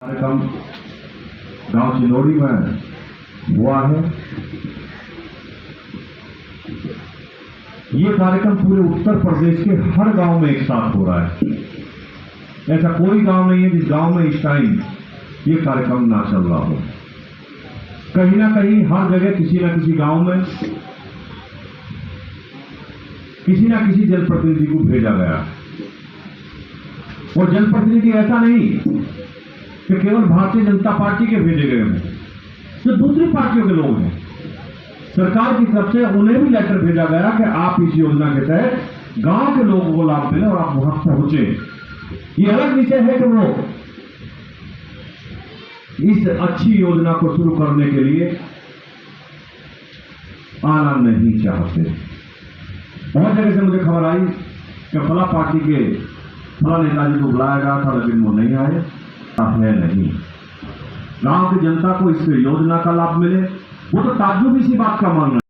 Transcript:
कार्यक्रम गांव चिनोड़ी में हुआ है। ये कार्यक्रम पूरे उत्तर प्रदेश के हर गांव में एक साथ हो रहा है। ऐसा कोई गांव नहीं है जिस गांव में इस टाइम ये कार्यक्रम ना चल रहा हो। कहीं ना कहीं हर जगह किसी न किसी गांव में किसी न किसी जनप्रतिनिधि को भेजा गया। और जनप्रतिनिधि ऐसा नहीं कि केवल भारतीय जनता पार्टी के भेजे गए हों, जो दूसरी पार्टियों के लोग हैं। सरकार की तरफ से उन्हें भी लेटर भेजा गया कि आप इस योजना के तहत गांव के लोगों को लाभ मिले और आप वहां पहुंचे। ये अलग विषय है कि वो इस अच्छी योजना को शुरू करने के लिए आना नहीं चाहते। बहुत जगह से मुझे खबर आई कि फला पार्टी के फला नेताजी को बुलाया गया था, लेकिन वो नहीं आए। है नहीं, गांव की जनता को इस योजना का लाभ मिले, वो तो ताज्जुब इसी बात का मानना है।